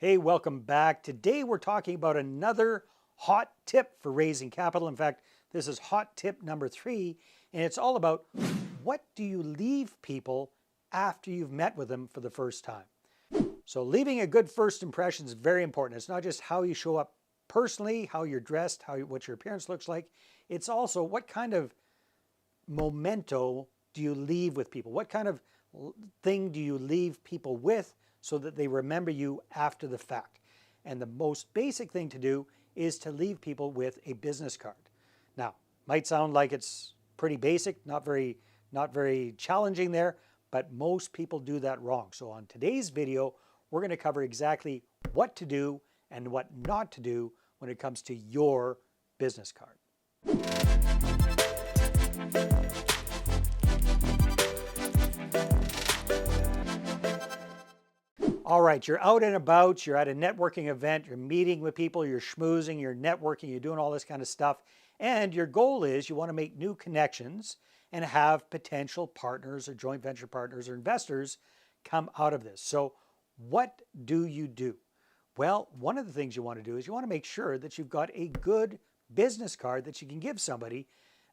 Hey, welcome back. Today we're talking about another hot tip for raising capital. In fact, this is hot tip number 3, and it's all about what do you leave people after you've met with them for the first time. So leaving a good first impression is very important. It's not just how you show up personally, how you're dressed, what your appearance looks like. It's also what kind of memento do you leave with people? What kind of thing do you leave people with so that they remember you after the fact? And the most basic thing to do is to leave people with a business card. Now, might sound like it's pretty basic, not very challenging there, but most people do that wrong. So on today's video, we're going to cover exactly what to do and what not to do when it comes to your business card. All right, you're out and about, you're at a networking event, you're meeting with people, you're schmoozing, you're networking, you're doing all this kind of stuff. And your goal is you want to make new connections and have potential partners or joint venture partners or investors come out of this. So what do you do? Well, one of the things you want to do is you want to make sure that you've got a good business card that you can give somebody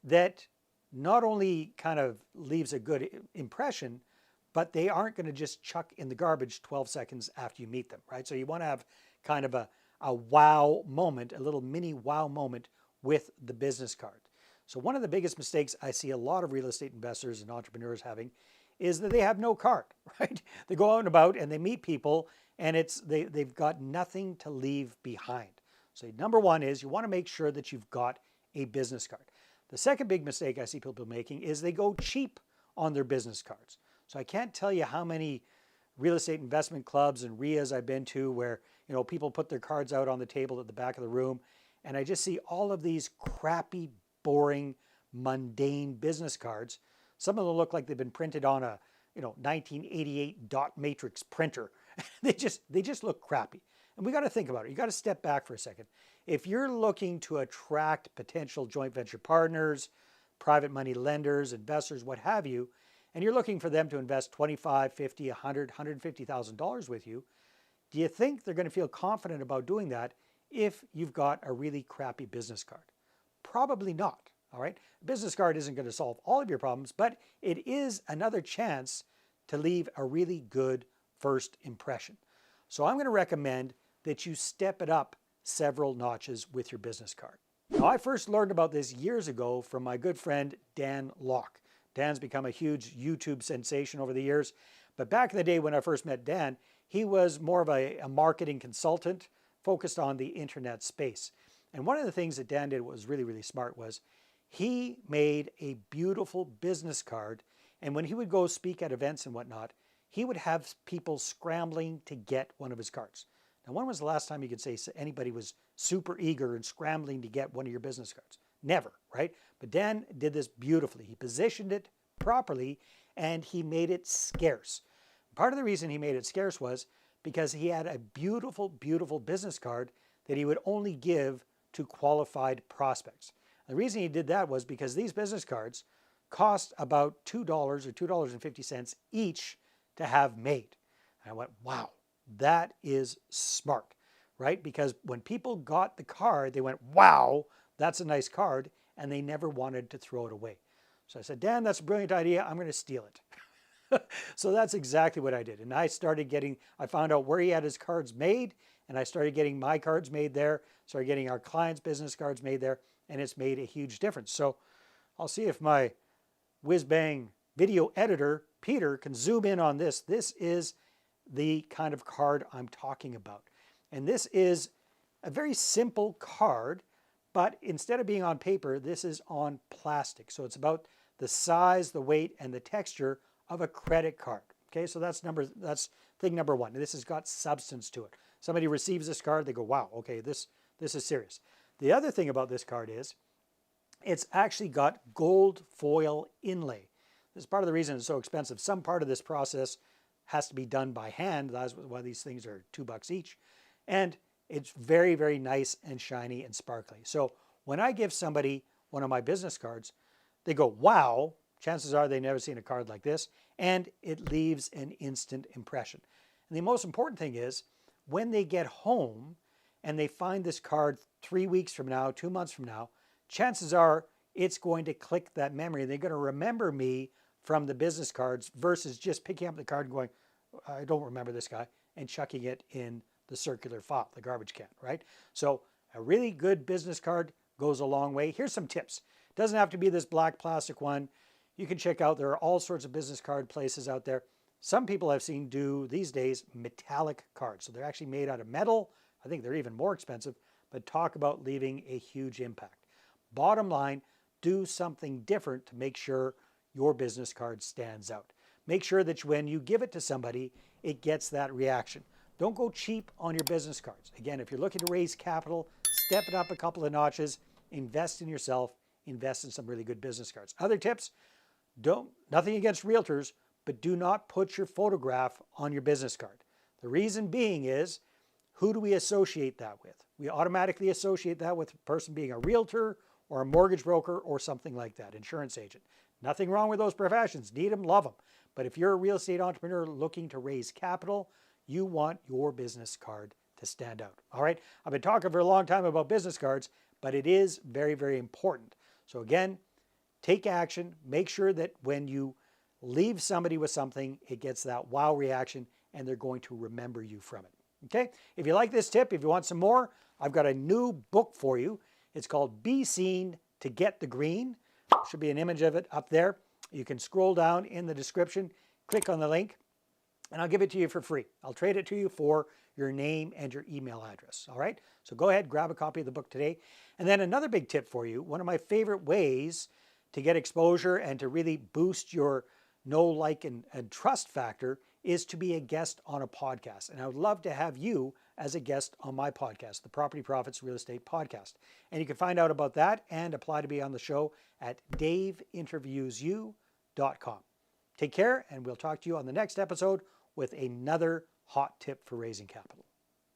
that not only kind of leaves a good impression, but they aren't going to just chuck in the garbage 12 seconds after you meet them, right? So you want to have kind of a wow moment, a little mini wow moment with the business card. So one of the biggest mistakes I see a lot of real estate investors and entrepreneurs having is that they have no card, right? They go out and about and they meet people and they've got nothing to leave behind. So number one is you want to make sure that you've got a business card. The second big mistake I see people making is they go cheap on their business cards. So I can't tell you how many real estate investment clubs and RIAs I've been to where, people put their cards out on the table at the back of the room, and I just see all of these crappy, boring, mundane business cards. Some of them look like they've been printed on a, 1988 dot matrix printer. They just look crappy. And we got to think about it. You got to step back for a second. If you're looking to attract potential joint venture partners, private money lenders, investors, what have you, and you're looking for them to invest $25, $50, $100, $150,000 with you, do you think they're going to feel confident about doing that if you've got a really crappy business card? Probably not, all right? A business card isn't going to solve all of your problems, but it is another chance to leave a really good first impression. So I'm going to recommend that you step it up several notches with your business card. Now, I first learned about this years ago from my good friend, Dan Locke. Dan's become a huge YouTube sensation over the years. But back in the day when I first met Dan, he was more of a marketing consultant focused on the internet space. And one of the things that Dan did was really, really smart was he made a beautiful business card. And when he would go speak at events and whatnot, he would have people scrambling to get one of his cards. Now, when was the last time you could say anybody was super eager and scrambling to get one of your business cards? Never, right? But Dan did this beautifully. He positioned it properly and he made it scarce. Part of the reason he made it scarce was because he had a beautiful, beautiful business card that he would only give to qualified prospects. The reason he did that was because these business cards cost about $2 or $2.50 each to have made. And I went, wow, that is smart, right? Because when people got the card, they went, wow, that's a nice card, and they never wanted to throw it away. So I said, Dan, that's a brilliant idea. I'm going to steal it. So that's exactly what I did. And I found out where he had his cards made, and I started getting my cards made there, started getting our clients' business cards made there, and it's made a huge difference. So I'll see if my whiz-bang video editor, Peter, can zoom in on this. This is the kind of card I'm talking about. And this is a very simple card, but instead of being on paper, this is on plastic. So it's about the size, the weight, and the texture of a credit card. Okay, so that's thing number one. This has got substance to it. Somebody receives this card, they go, wow, okay, this is serious. The other thing about this card is it's actually got gold foil inlay. This is part of the reason it's so expensive. Some part of this process has to be done by hand. That's why these things are $2 each. And it's very, very nice and shiny and sparkly. So when I give somebody one of my business cards, they go, wow, chances are they've never seen a card like this, and it leaves an instant impression. And the most important thing is, when they get home and they find this card 3 weeks from now, 2 months from now, chances are it's going to click that memory. They're going to remember me from the business cards versus just picking up the card and going, I don't remember this guy, and chucking it in the circular file, the garbage can, right? So a really good business card goes a long way. Here's some tips. It doesn't have to be this black plastic one. You can check out, there are all sorts of business card places out there. Some people I've seen do these days metallic cards. So they're actually made out of metal. I think they're even more expensive, but talk about leaving a huge impact. Bottom line, do something different to make sure your business card stands out. Make sure that when you give it to somebody, it gets that reaction. Don't go cheap on your business cards. Again, if you're looking to raise capital, step it up a couple of notches, invest in yourself, invest in some really good business cards. Other tips, nothing against realtors, but do not put your photograph on your business card. The reason being is, who do we associate that with? We automatically associate that with a person being a realtor or a mortgage broker or something like that, insurance agent. Nothing wrong with those professions. Need them, love them. But if you're a real estate entrepreneur looking to raise capital, you want your business card to stand out. All right. I've been talking for a long time about business cards, but it is very, very important. So again, take action. Make sure that when you leave somebody with something, it gets that wow reaction and they're going to remember you from it. Okay. If you like this tip, if you want some more, I've got a new book for you. It's called Be Seen to Get the Green. There should be an image of it up there. You can scroll down in the description, click on the link, and I'll give it to you for free. I'll trade it to you for your name and your email address. All right. So go ahead, grab a copy of the book today. And then another big tip for you, one of my favorite ways to get exposure and to really boost your know, like, and trust factor is to be a guest on a podcast. And I would love to have you as a guest on my podcast, the Property Profits Real Estate Podcast. And you can find out about that and apply to be on the show at daveinterviewyou.com. Take care, and we'll talk to you on the next episode with another hot tip for raising capital.